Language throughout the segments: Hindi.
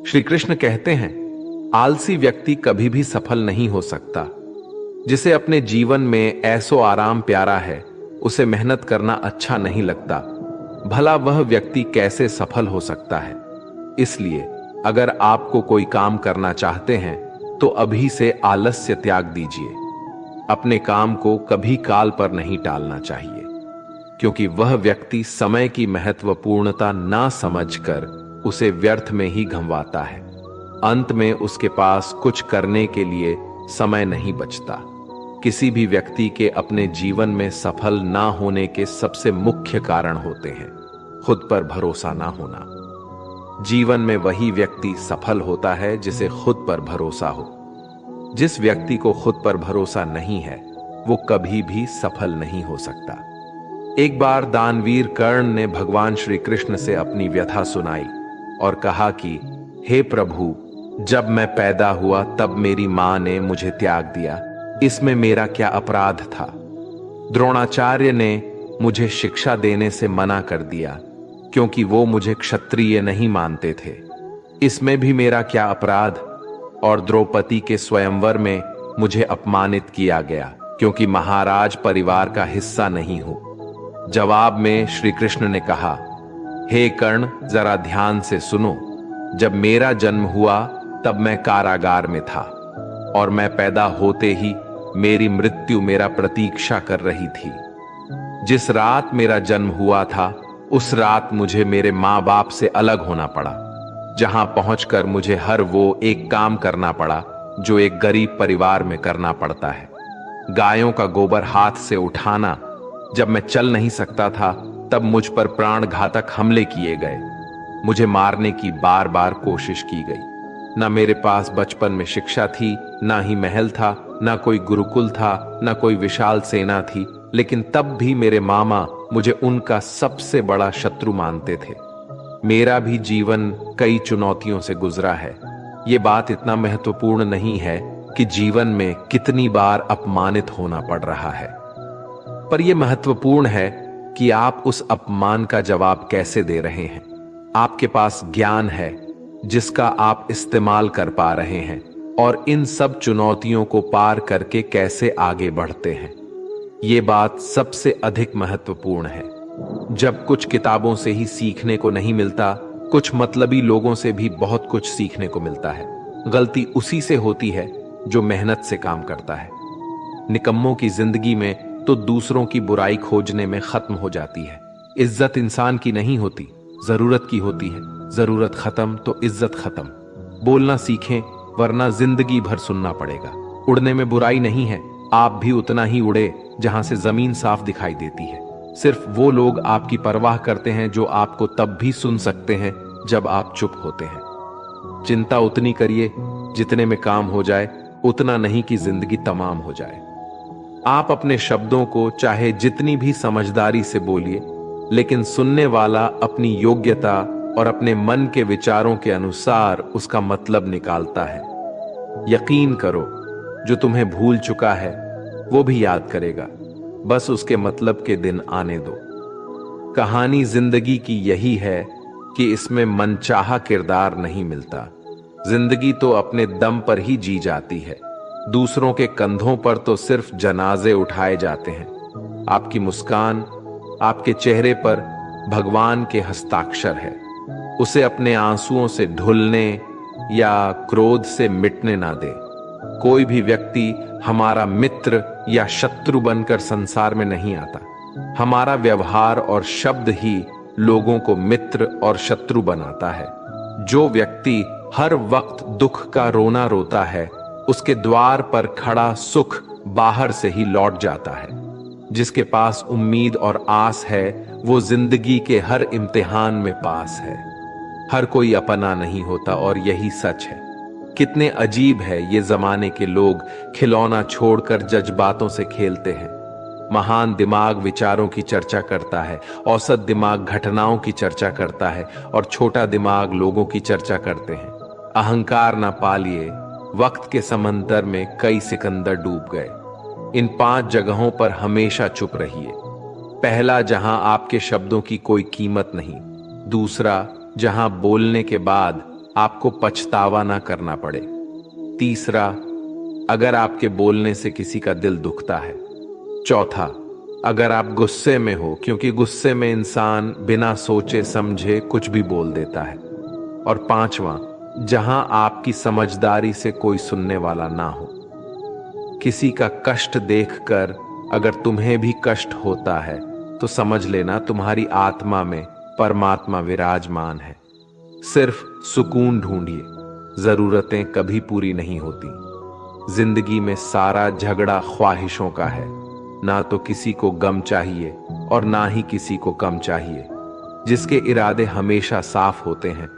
श्री कृष्ण कहते हैं, आलसी व्यक्ति कभी भी सफल नहीं हो सकता। जिसे अपने जीवन में ऐसो आराम प्यारा है, उसे मेहनत करना अच्छा नहीं लगता। भला वह व्यक्ति कैसे सफल हो सकता है? इसलिए अगर आपको कोई काम करना चाहते हैं तो अभी से आलस्य त्याग दीजिए। अपने काम को कभी काल पर नहीं टालना चाहिए, क्योंकि वह व्यक्ति समय की महत्वपूर्णता ना समझकर उसे व्यर्थ में ही गंवाता है। अंत में उसके पास कुछ करने के लिए समय नहीं बचता। किसी भी व्यक्ति के अपने जीवन में सफल ना होने के सबसे मुख्य कारण होते हैं खुद पर भरोसा ना होना। जीवन में वही व्यक्ति सफल होता है जिसे खुद पर भरोसा हो। जिस व्यक्ति को खुद पर भरोसा नहीं है, वो कभी भी सफल नहीं हो सकता। एक बार दानवीर कर्ण ने भगवान श्री कृष्ण से अपनी व्यथा सुनाई और कहा कि हे प्रभु, जब मैं पैदा हुआ तब मेरी मां ने मुझे त्याग दिया। इसमें मेरा क्या अपराध था? द्रोणाचार्य ने मुझे शिक्षा देने से मना कर दिया क्योंकि वो मुझे क्षत्रिय नहीं मानते थे। इसमें भी मेरा क्या अपराध? और द्रौपदी के स्वयंवर में मुझे अपमानित किया गया क्योंकि महाराज परिवार का हिस्सा नहीं हूं। जवाब में श्री कृष्ण ने कहा, हे कर्ण, जरा ध्यान से सुनो। जब मेरा जन्म हुआ तब मैं कारागार में था और मैं पैदा होते ही मेरी मृत्यु मेरा प्रतीक्षा कर रही थी। जिस रात मेरा जन्म हुआ था उस रात मुझे मेरे मां बाप से अलग होना पड़ा, जहां पहुंचकर मुझे हर वो एक काम करना पड़ा जो एक गरीब परिवार में करना पड़ता है। गायों का गोबर हाथ से उठाना। जब मैं चल नहीं सकता था तब मुझ पर प्राण घातक हमले किए गए। मुझे मारने की बार बार कोशिश की गई। ना मेरे पास बचपन में शिक्षा थी, ना ही महल था, ना कोई गुरुकुल था, ना कोई विशाल सेना थी, लेकिन तब भी मेरे मामा मुझे उनका सबसे बड़ा शत्रु मानते थे। मेरा भी जीवन कई चुनौतियों से गुजरा है। ये बात इतना महत्वपूर्ण नहीं है कि जीवन में कितनी बार अपमानित होना पड़ रहा है, पर यह महत्वपूर्ण है कि आप उस अपमान का जवाब कैसे दे रहे हैं। आपके पास ज्ञान है जिसका आप इस्तेमाल कर पा रहे हैं और इन सब चुनौतियों को पार करके कैसे आगे बढ़ते हैं। ये बात सबसे अधिक महत्वपूर्ण है। जब कुछ किताबों से ही सीखने को नहीं मिलता, कुछ मतलबी लोगों से भी बहुत कुछ सीखने को मिलता है। गलती उसी से होती है जो मेहनत से काम करता है। निकम्मों की जिंदगी में तो दूसरों की बुराई खोजने में खत्म हो जाती है। इज्जत इंसान की नहीं होती, जरूरत की होती है। जरूरत खत्म तो इज्जत खत्म। बोलना सीखें, वरना जिंदगी भर सुनना पड़ेगा। उड़ने में बुराई नहीं है, आप भी उतना ही उड़े जहां से जमीन साफ दिखाई देती है। सिर्फ वो लोग आपकी परवाह करते हैं जो आपको तब भी सुन सकते हैं जब आप चुप होते हैं। चिंता उतनी करिए जितने में काम हो जाए, उतना नहीं कि जिंदगी तमाम हो जाए। आप अपने शब्दों को चाहे जितनी भी समझदारी से बोलिए, लेकिन सुनने वाला अपनी योग्यता और अपने मन के विचारों के अनुसार उसका मतलब निकालता है। यकीन करो, जो तुम्हें भूल चुका है वो भी याद करेगा, बस उसके मतलब के दिन आने दो। कहानी जिंदगी की यही है कि इसमें मनचाहा किरदार नहीं मिलता। जिंदगी तो अपने दम पर ही जी जाती है। दूसरों के कंधों पर तो सिर्फ जनाजे उठाए जाते हैं। आपकी मुस्कान, आपके चेहरे पर भगवान के हस्ताक्षर है। उसे अपने आंसुओं से ढुलने या क्रोध से मिटने ना दे। कोई भी व्यक्ति हमारा मित्र या शत्रु बनकर संसार में नहीं आता। हमारा व्यवहार और शब्द ही लोगों को मित्र और शत्रु बनाता है। जो व्यक्ति हर वक्त दुख का रोना रोता है, उसके द्वार पर खड़ा सुख बाहर से ही लौट जाता है। जिसके पास उम्मीद और आस है, वो जिंदगी के हर इम्तिहान में पास है। हर कोई अपना नहीं होता और यही सच है। कितने अजीब है ये जमाने के लोग, खिलौना छोड़कर जज्बातों से खेलते हैं। महान दिमाग विचारों की चर्चा करता है, औसत दिमाग घटनाओं की चर्चा करता है और छोटा दिमाग लोगों की चर्चा करते हैं। अहंकार ना पालिए, वक्त के समंदर में कई सिकंदर डूब गए। इन 5 जगहों पर हमेशा चुप रहिए। पहला, जहां आपके शब्दों की कोई कीमत नहीं। दूसरा, जहां बोलने के बाद आपको पछतावा ना करना पड़े। तीसरा, अगर आपके बोलने से किसी का दिल दुखता है। चौथा, अगर आप गुस्से में हो, क्योंकि गुस्से में इंसान बिना सोचे समझे कुछ भी बोल देता है। और पांचवा, जहां आपकी समझदारी से कोई सुनने वाला ना हो। किसी का कष्ट देखकर अगर तुम्हें भी कष्ट होता है तो समझ लेना तुम्हारी आत्मा में परमात्मा विराजमान है। सिर्फ सुकून ढूंढिए, जरूरतें कभी पूरी नहीं होती। जिंदगी में सारा झगड़ा ख्वाहिशों का है। ना तो किसी को गम चाहिए और ना ही किसी को कम चाहिए। जिसके इरादे हमेशा साफ होते हैं,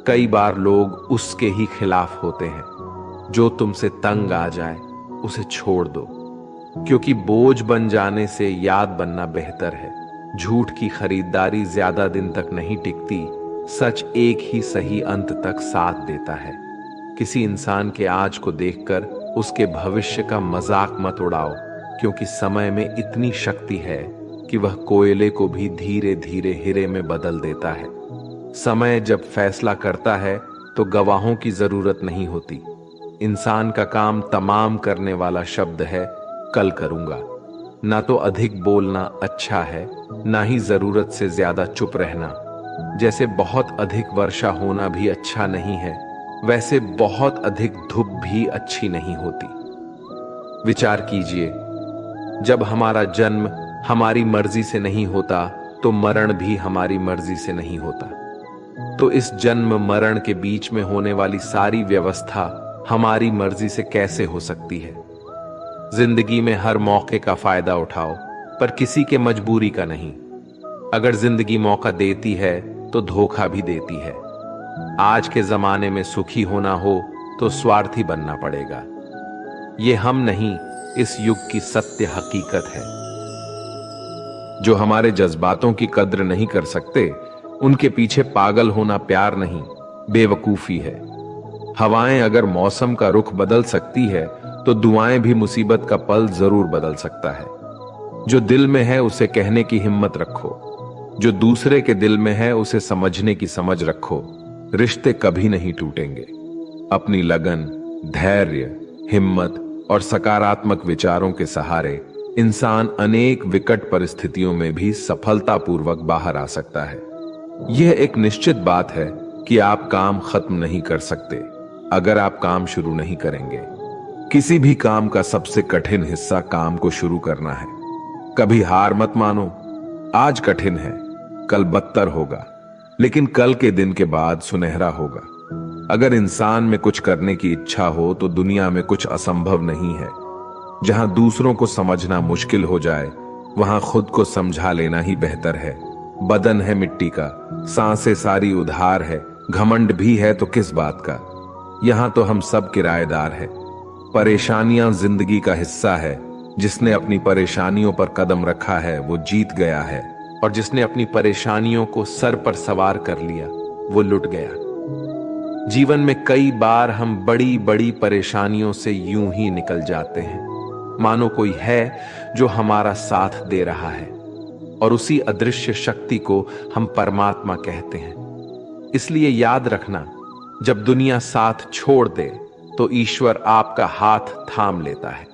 कई बार लोग उसके ही खिलाफ होते हैं। जो तुमसे तंग आ जाए उसे छोड़ दो, क्योंकि बोझ बन जाने से याद बनना बेहतर है। झूठ की खरीदारी ज्यादा दिन तक नहीं टिकती। सच एक ही सही अंत तक साथ देता है। किसी इंसान के आज को देखकर उसके भविष्य का मजाक मत उड़ाओ, क्योंकि समय में इतनी शक्ति है कि वह कोयले को भी धीरे धीरे हीरे में बदल देता है। समय जब फैसला करता है तो गवाहों की जरूरत नहीं होती। इंसान का काम तमाम करने वाला शब्द है कल करूंगा। ना तो अधिक बोलना अच्छा है, ना ही जरूरत से ज्यादा चुप रहना। जैसे बहुत अधिक वर्षा होना भी अच्छा नहीं है, वैसे बहुत अधिक धूप भी अच्छी नहीं होती। विचार कीजिए, जब हमारा जन्म हमारी मर्जी से नहीं होता तो मरण भी हमारी मर्जी से नहीं होता। तो इस जन्म मरण के बीच में होने वाली सारी व्यवस्था हमारी मर्जी से कैसे हो सकती है? जिंदगी में हर मौके का फायदा उठाओ, पर किसी के मजबूरी का नहीं। अगर जिंदगी मौका देती है तो धोखा भी देती है। आज के जमाने में सुखी होना हो तो स्वार्थी बनना पड़ेगा। ये हम नहीं, इस युग की सत्य हकीकत है। जो हमारे जज्बातों की कद्र नहीं कर सकते, उनके पीछे पागल होना प्यार नहीं, बेवकूफी है। हवाएं अगर मौसम का रुख बदल सकती है तो दुआएं भी मुसीबत का पल जरूर बदल सकता है। जो दिल में है उसे कहने की हिम्मत रखो, जो दूसरे के दिल में है उसे समझने की समझ रखो। रिश्ते कभी नहीं टूटेंगे। अपनी लगन, धैर्य, हिम्मत और सकारात्मक विचारों के सहारे इंसान अनेक विकट परिस्थितियों में भी सफलतापूर्वक बाहर आ सकता है। यह एक निश्चित बात है कि आप काम खत्म नहीं कर सकते अगर आप काम शुरू नहीं करेंगे। किसी भी काम का सबसे कठिन हिस्सा काम को शुरू करना है। कभी हार मत मानो। आज कठिन है, कल बदतर होगा, लेकिन कल के दिन के बाद सुनहरा होगा। अगर इंसान में कुछ करने की इच्छा हो तो दुनिया में कुछ असंभव नहीं है। जहां दूसरों को समझना मुश्किल हो जाए, वहां खुद को समझा लेना ही बेहतर है। बदन है मिट्टी का, सांसें सारी उधार है, घमंड भी है तो किस बात का। यहां तो हम सब किराएदार हैं। परेशानियां जिंदगी का हिस्सा है। जिसने अपनी परेशानियों पर कदम रखा है वो जीत गया है, और जिसने अपनी परेशानियों को सर पर सवार कर लिया वो लुट गया। जीवन में कई बार हम बड़ी बड़ी परेशानियों से यूं ही निकल जाते हैं, मानो कोई है जो हमारा साथ दे रहा है, और उसी अदृश्य शक्ति को हम परमात्मा कहते हैं। इसलिए याद रखना, जब दुनिया साथ छोड़ दे तो ईश्वर आपका हाथ थाम लेता है।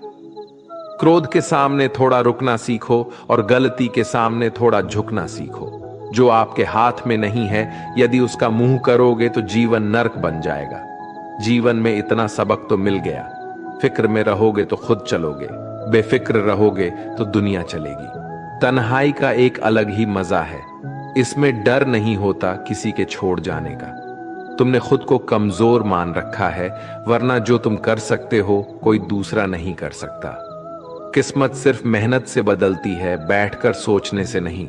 क्रोध के सामने थोड़ा रुकना सीखो और गलती के सामने थोड़ा झुकना सीखो। जो आपके हाथ में नहीं है, यदि उसका मुंह करोगे तो जीवन नर्क बन जाएगा। जीवन में इतना सबक तो मिल गया। फिक्र में रहोगे तो खुद चलोगे, बेफिक्र रहोगे तो दुनिया चलेगी। तन्हाई का एक अलग ही मजा है। इसमें डर नहीं होता किसी के छोड़ जाने का। तुमने खुद को कमजोर मान रखा है, वरना जो तुम कर सकते हो कोई दूसरा नहीं कर सकता। किस्मत सिर्फ मेहनत से बदलती है, बैठकर सोचने से नहीं।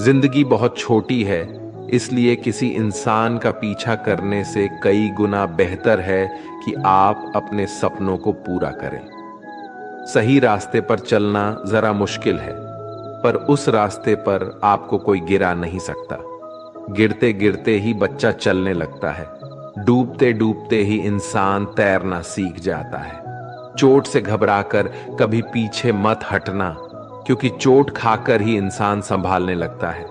जिंदगी बहुत छोटी है, इसलिए किसी इंसान का पीछा करने से कई गुना बेहतर है कि आप अपने सपनों को पूरा करें। सही रास्ते पर चलना जरा मुश्किल है, पर उस रास्ते पर आपको कोई गिरा नहीं सकता। गिरते गिरते ही बच्चा चलने लगता है, डूबते डूबते ही इंसान तैरना सीख जाता है। चोट से घबराकर कभी पीछे मत हटना, क्योंकि चोट खाकर ही इंसान संभालने लगता है।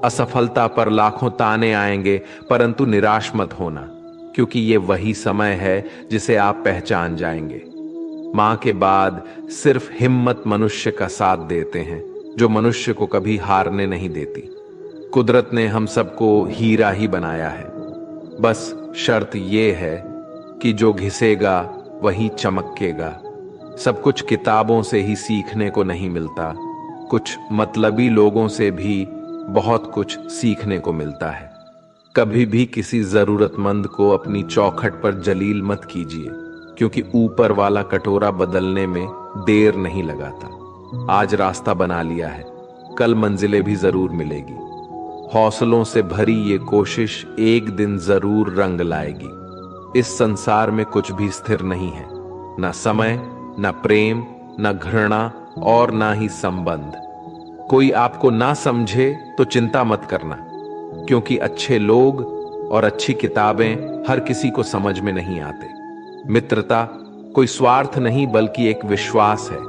असफलता पर लाखों ताने आएंगे, परंतु निराश मत होना। क्योंकि ये वही समय है जिसे आप पहचान जाएंगे। मां के बाद सिर्फ हिम्मत मनुष्य का साथ देते हैं, जो मनुष्य को कभी हारने नहीं देती। कुदरत ने हम सबको हीरा ही बनाया है, बस शर्त ये है कि जो घिसेगा वही चमकेगा। सब कुछ किताबों से ही सीखने को नहीं मिलता, कुछ मतलबी लोगों से भी बहुत कुछ सीखने को मिलता है। कभी भी किसी जरूरतमंद को अपनी चौखट पर जलील मत कीजिए, क्योंकि ऊपर वाला कटोरा बदलने में देर नहीं लगाता। आज रास्ता बना लिया है, कल मंजिलें भी जरूर मिलेगी। हौसलों से भरी ये कोशिश एक दिन जरूर रंग लाएगी। इस संसार में कुछ भी स्थिर नहीं है, ना समय, ना प्रेम, ना घृणा और ना ही संबंध। कोई आपको ना समझे तो चिंता मत करना, क्योंकि अच्छे लोग और अच्छी किताबें हर किसी को समझ में नहीं आते। मित्रता कोई स्वार्थ नहीं बल्कि एक विश्वास है,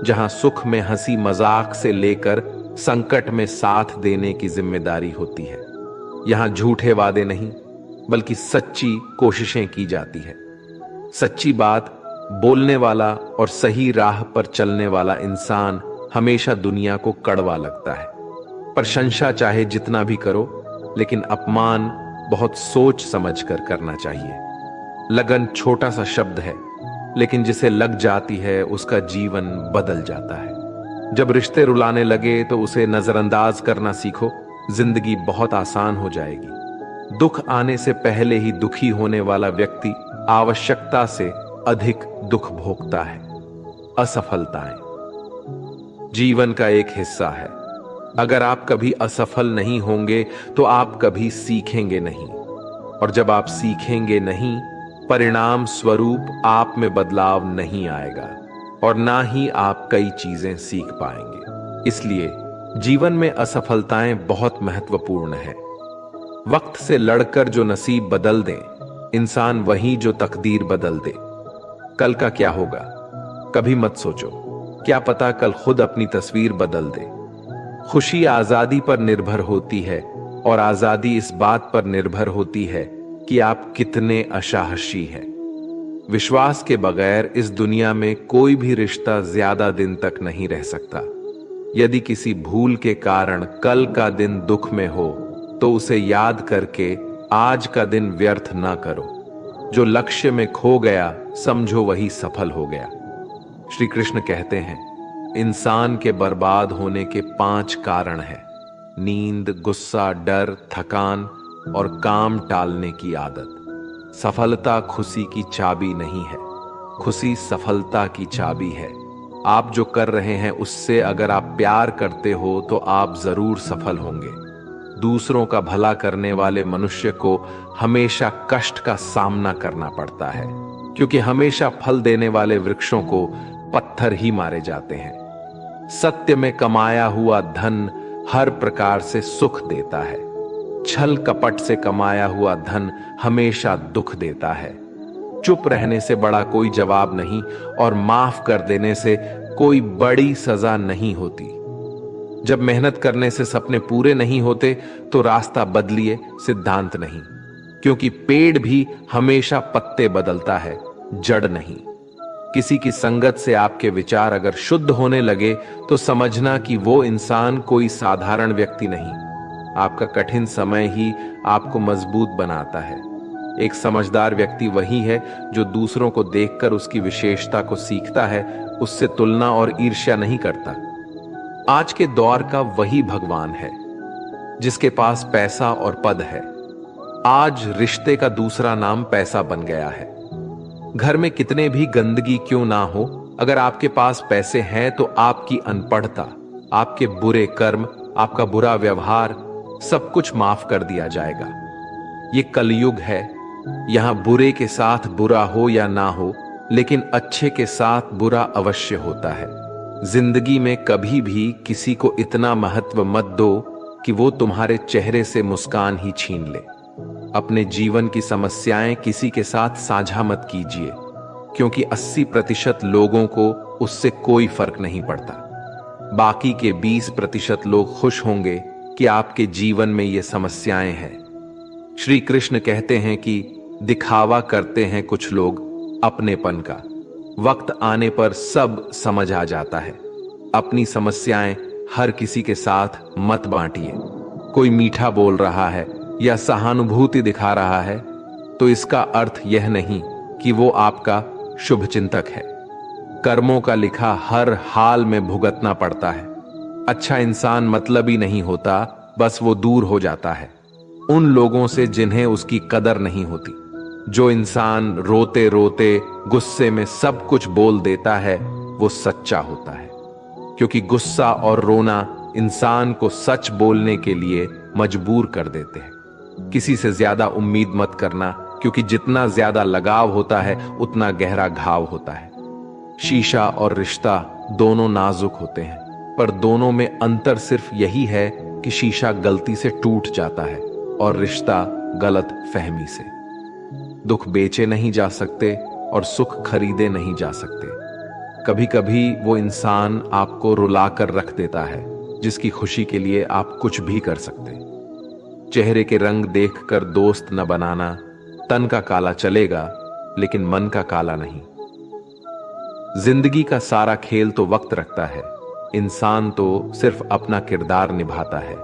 जहां सुख में हंसी मजाक से लेकर संकट में साथ देने की जिम्मेदारी होती है। यहां झूठे वादे नहीं बल्कि सच्ची कोशिशें की जाती है। सच्ची बात बोलने वाला और सही राह पर चलने वाला इंसान हमेशा दुनिया को कड़वा लगता है। प्रशंसा चाहे जितना भी करो, लेकिन अपमान बहुत सोच समझ कर करना चाहिए। लगन छोटा सा शब्द है, लेकिन जिसे लग जाती है उसका जीवन बदल जाता है। जब रिश्ते रुलाने लगे तो उसे नजरअंदाज करना सीखो, जिंदगी बहुत आसान हो जाएगी। दुख आने से पहले ही दुखी होने वाला व्यक्ति आवश्यकता से अधिक दुख भोगता है। असफलताएं जीवन का एक हिस्सा है। अगर आप कभी असफल नहीं होंगे तो आप कभी सीखेंगे नहीं, और जब आप सीखेंगे नहीं, परिणाम स्वरूप आप में बदलाव नहीं आएगा और ना ही आप कई चीजें सीख पाएंगे। इसलिए जीवन में असफलताएं बहुत महत्वपूर्ण है। वक्त से लड़कर जो नसीब बदल दे इंसान वही जो तकदीर बदल दे। कल का क्या होगा कभी मत सोचो, क्या पता कल खुद अपनी तस्वीर बदल दे। खुशी आजादी पर निर्भर होती है और आजादी इस बात पर निर्भर होती है कि आप कितने असाहसी हैं। विश्वास के बगैर इस दुनिया में कोई भी रिश्ता ज्यादा दिन तक नहीं रह सकता। यदि किसी भूल के कारण कल का दिन दुख में हो तो उसे याद करके आज का दिन व्यर्थ ना करो। जो लक्ष्य में खो गया समझो वही सफल हो गया। श्री कृष्ण कहते हैं, इंसान के बर्बाद होने के 5 कारण हैं: नींद, गुस्सा, डर, थकान और काम टालने की आदत। सफलता खुशी की चाबी नहीं है, खुशी सफलता की चाबी है। आप जो कर रहे हैं उससे अगर आप प्यार करते हो तो आप जरूर सफल होंगे। दूसरों का भला करने वाले मनुष्य को हमेशा कष्ट का सामना करना पड़ता है, क्योंकि हमेशा फल देने वाले वृक्षों को पत्थर ही मारे जाते हैं। सत्य में कमाया हुआ धन हर प्रकार से सुख देता है। छल कपट से कमाया हुआ धन हमेशा दुख देता है। चुप रहने से बड़ा कोई जवाब नहीं और माफ कर देने से कोई बड़ी सजा नहीं होती। जब मेहनत करने से सपने पूरे नहीं होते तो रास्ता बदलिए, सिद्धांत नहीं, क्योंकि पेड़ भी हमेशा पत्ते बदलता है, जड़ नहीं। किसी की संगत से आपके विचार अगर शुद्ध होने लगे तो समझना कि वो इंसान कोई साधारण व्यक्ति नहीं। आपका कठिन समय ही आपको मजबूत बनाता है। एक समझदार व्यक्ति वही है जो दूसरों को देखकर उसकी विशेषता को सीखता है, उससे तुलना और ईर्ष्या नहीं करता। आज के दौर का वही भगवान है जिसके पास पैसा और पद है। आज रिश्ते का दूसरा नाम पैसा बन गया है। घर में कितने भी गंदगी क्यों ना हो, अगर आपके पास पैसे हैं तो आपकी अनपढ़ता, आपके बुरे कर्म, आपका बुरा व्यवहार सब कुछ माफ कर दिया जाएगा। ये कलयुग है। यहां बुरे के साथ बुरा हो या ना हो, लेकिन अच्छे के साथ बुरा अवश्य होता है। जिंदगी में कभी भी किसी को इतना महत्व मत दो कि वो तुम्हारे चेहरे से मुस्कान ही छीन ले। अपने जीवन की समस्याएं किसी के साथ साझा मत कीजिए, क्योंकि 80% लोगों को उससे कोई फर्क नहीं पड़ता। बाकी के 20% लोग खुश होंगे कि आपके जीवन में ये समस्याएं हैं। श्री कृष्ण कहते हैं कि दिखावा करते हैं कुछ लोग अपनेपन का। वक्त आने पर सब समझ आ जाता है। अपनी समस्याएं हर किसी के साथ मत बांटिए। कोई मीठा बोल रहा है या सहानुभूति दिखा रहा है तो इसका अर्थ यह नहीं कि वो आपका शुभचिंतक है। कर्मों का लिखा हर हाल में भुगतना पड़ता है। अच्छा इंसान मतलबी नहीं होता, बस वो दूर हो जाता है उन लोगों से जिन्हें उसकी कदर नहीं होती। जो इंसान रोते रोते गुस्से में सब कुछ बोल देता है वो सच्चा होता है, क्योंकि गुस्सा और रोना इंसान को सच बोलने के लिए मजबूर कर देते हैं। किसी से ज्यादा उम्मीद मत करना, क्योंकि जितना ज्यादा लगाव होता है उतना गहरा घाव होता है। शीशा और रिश्ता दोनों नाजुक होते हैं, पर दोनों में अंतर सिर्फ यही है कि शीशा गलती से टूट जाता है और रिश्ता गलत फहमी से। दुख बेचे नहीं जा सकते और सुख खरीदे नहीं जा सकते। कभी कभी वो इंसान आपको रुलाकर रख देता है जिसकी खुशी के लिए आप कुछ भी कर सकते। चेहरे के रंग देखकर दोस्त न बनाना। तन का काला चलेगा लेकिन मन का काला नहीं। जिंदगी का सारा खेल तो वक्त रखता है, इंसान तो सिर्फ अपना किरदार निभाता है।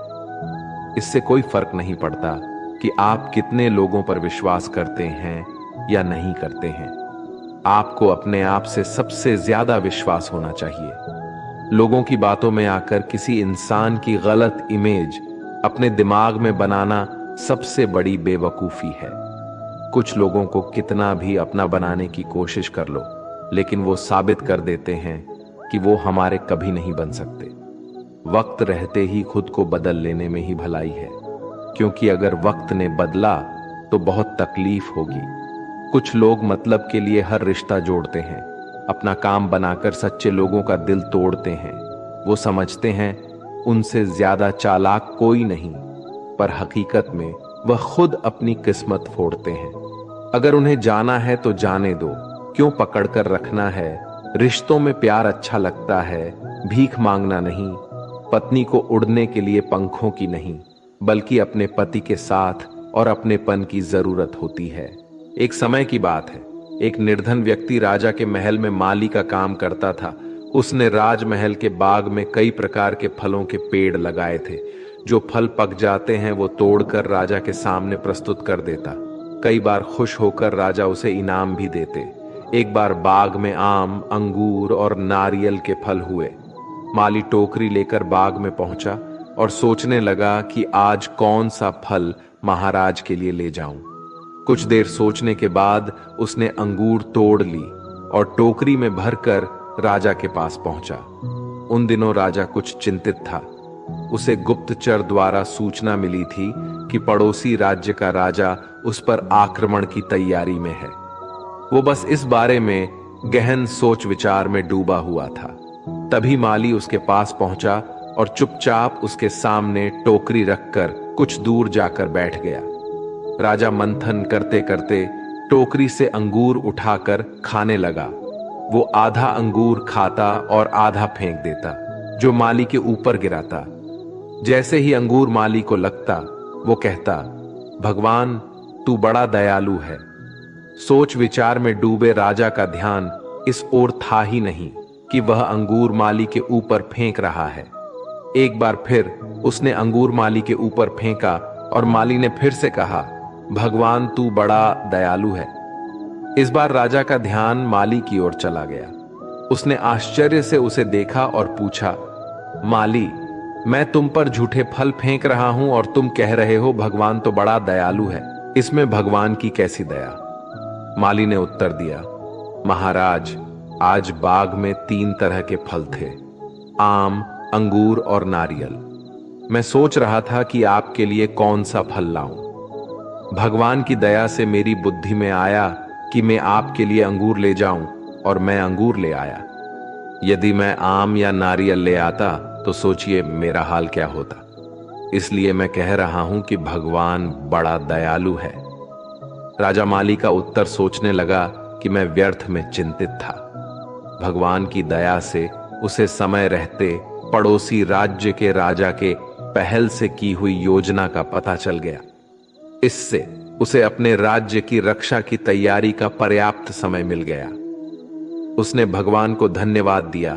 इससे कोई फर्क नहीं पड़ता कि आप कितने लोगों पर विश्वास करते हैं या नहीं करते हैं। आपको अपने आप से सबसे ज्यादा विश्वास होना चाहिए। लोगों की बातों में आकर किसी इंसान की गलत इमेज अपने दिमाग में बनाना सबसे बड़ी बेवकूफी है। कुछ लोगों को कितना भी अपना बनाने की कोशिश कर लो, लेकिन वो साबित कर देते हैं कि वो हमारे कभी नहीं बन सकते। वक्त रहते ही खुद को बदल लेने में ही भलाई है, क्योंकि अगर वक्त ने बदला तो बहुत तकलीफ होगी। कुछ लोग मतलब के लिए हर रिश्ता जोड़ते हैं, अपना काम बनाकर सच्चे लोगों का दिल तोड़ते हैं। वो समझते हैं उनसे ज्यादा चालाक कोई नहीं, पर हकीकत में वह खुद अपनी किस्मत फोड़ते हैं। अगर उन्हें जाना है तो जाने दो, क्यों पकड़कर रखना है। रिश्तों में प्यार अच्छा लगता है, भीख मांगना नहीं। पत्नी को उड़ने के लिए पंखों की नहीं, बल्कि अपने पति के साथ और अपनेपन की जरूरत होती है। एक समय की बात है, एक निर्धन व्यक्ति राजा के महल में माली का काम करता था। उसने राजमहल के बाग में कई प्रकार के फलों के पेड़ लगाए थे। जो फल पक जाते हैं वो तोड़कर राजा के सामने प्रस्तुत कर देता। कई बार खुश होकर राजा उसे इनाम भी देते। एक बार बाग में आम, अंगूर और नारियल के फल हुए। माली टोकरी लेकर बाग में पहुंचा और सोचने लगा कि आज कौन सा फल महाराज के लिए ले जाऊं। कुछ देर सोचने के बाद उसने अंगूर तोड़ ली और टोकरी में भरकर राजा के पास पहुंचा। उन दिनों राजा कुछ चिंतित था। उसे गुप्तचर द्वारा सूचना मिली थी कि पड़ोसी राज्य का राजा उस पर आक्रमण की तैयारी में है। वो बस इस बारे में गहन सोच विचार में डूबा हुआ था। तभी माली उसके पास पहुंचा और चुपचाप उसके सामने टोकरी रखकर कुछ दूर जाकर बैठ गया। राजा मंथन करते करते टोकरी से अंगूर उठाकर खाने लगा। वो आधा अंगूर खाता और आधा फेंक देता, जो माली के ऊपर गिराता। जैसे ही अंगूर माली को लगता, वो कहता, भगवान तू बड़ा दयालु है। सोच विचार में डूबे राजा का ध्यान इस ओर था ही नहीं कि वह अंगूर माली के ऊपर फेंक रहा है। एक बार फिर उसने अंगूर माली के ऊपर फेंका और माली ने फिर से कहा, भगवान तू बड़ा दयालु है। इस बार राजा का ध्यान माली की ओर चला गया। उसने आश्चर्य से उसे देखा और पूछा, माली, मैं तुम पर झूठे फल फेंक रहा हूं और तुम कह रहे हो भगवान तो बड़ा दयालु है। इसमें भगवान की कैसी दया? माली ने उत्तर दिया, महाराज, आज बाग में 3 तरह के फल थे, आम, अंगूर और नारियल। मैं सोच रहा था कि आपके लिए कौन सा फल लाऊं। भगवान की दया से मेरी बुद्धि में आया कि मैं आपके लिए अंगूर ले जाऊं, और मैं अंगूर ले आया। यदि मैं आम या नारियल ले आता तो सोचिए मेरा हाल क्या होता। इसलिए मैं कह रहा हूं कि भगवान बड़ा दयालु है। राजा माली का उत्तर सोचने लगा कि मैं व्यर्थ में चिंतित था। भगवान की दया से उसे समय रहते पड़ोसी राज्य के राजा के पहल से की हुई योजना का पता चल गया। इससे उसे अपने राज्य की रक्षा की तैयारी का पर्याप्त समय मिल गया। उसने भगवान को धन्यवाद दिया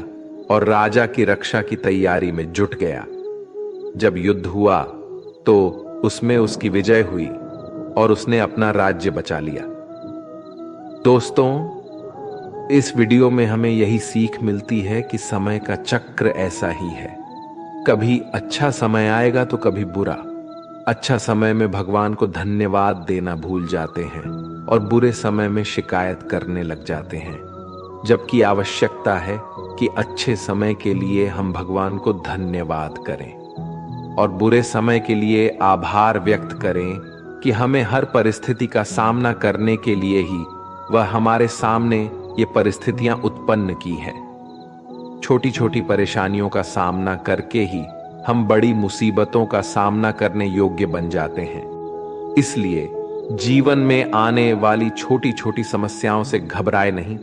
और राजा की रक्षा की तैयारी में जुट गया। जब युद्ध हुआ तो उसमें उसकी विजय हुई और उसने अपना राज्य बचा लिया। दोस्तों, इस वीडियो में हमें यही सीख मिलती है कि समय का चक्र ऐसा ही है। कभी अच्छा समय आएगा तो कभी बुरा। अच्छा समय में भगवान को धन्यवाद देना भूल जाते हैं और बुरे समय में शिकायत करने लग जाते हैं, जबकि आवश्यकता है कि अच्छे समय के लिए हम भगवान को धन्यवाद करें और बुरे समय के लिए आभार व्यक्त करें कि हमें हर परिस्थिति का सामना करने के लिए ही वह हमारे सामने ये परिस्थितियां उत्पन्न की हैं। छोटी छोटी परेशानियों का सामना करके ही हम बड़ी मुसीबतों का सामना करने योग्य बन जाते हैं। इसलिए जीवन में आने वाली छोटी छोटी समस्याओं से घबराए नहीं,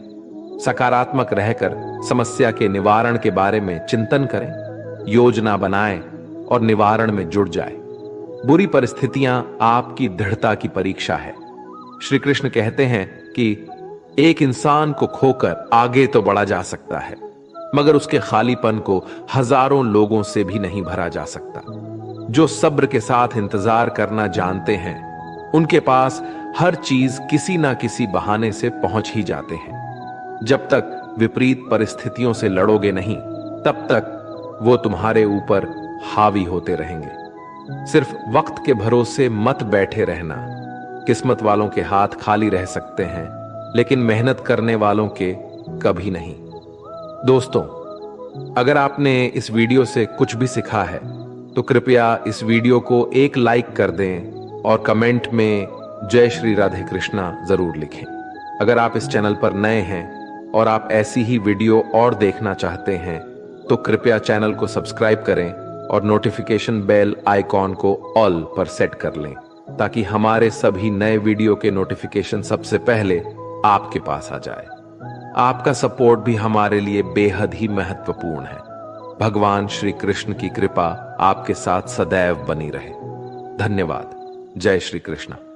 सकारात्मक रहकर समस्या के निवारण के बारे में चिंतन करें, योजना बनाएं और निवारण में जुट जाए। बुरी परिस्थितियां आपकी दृढ़ता की परीक्षा है। श्री कृष्ण कहते हैं कि एक इंसान को खोकर आगे तो बढ़ा जा सकता है, मगर उसके खालीपन को हजारों लोगों से भी नहीं भरा जा सकता। जो सब्र के साथ इंतजार करना जानते हैं, उनके पास हर चीज किसी ना किसी बहाने से पहुंच ही जाते हैं। जब तक विपरीत परिस्थितियों से लड़ोगे नहीं, तब तक वो तुम्हारे ऊपर हावी होते रहेंगे। सिर्फ वक्त के भरोसे मत बैठे रहना। किस्मत वालों के हाथ खाली रह सकते हैं, लेकिन मेहनत करने वालों के कभी नहीं। दोस्तों, अगर आपने इस वीडियो से कुछ भी सीखा है तो कृपया इस वीडियो को एक लाइक कर दें और कमेंट में जय श्री राधे कृष्णा जरूर लिखें। अगर आप इस चैनल पर नए हैं और आप ऐसी ही वीडियो और देखना चाहते हैं तो कृपया चैनल को सब्सक्राइब करें और नोटिफिकेशन बेल आइकॉन को ऑल पर सेट कर लें, ताकि हमारे सभी नए वीडियो के नोटिफिकेशन सबसे पहले आपके पास आ जाए। आपका सपोर्ट भी हमारे लिए बेहद ही महत्वपूर्ण है। भगवान श्री कृष्ण की कृपा आपके साथ सदैव बनी रहे। धन्यवाद। जय श्री कृष्ण।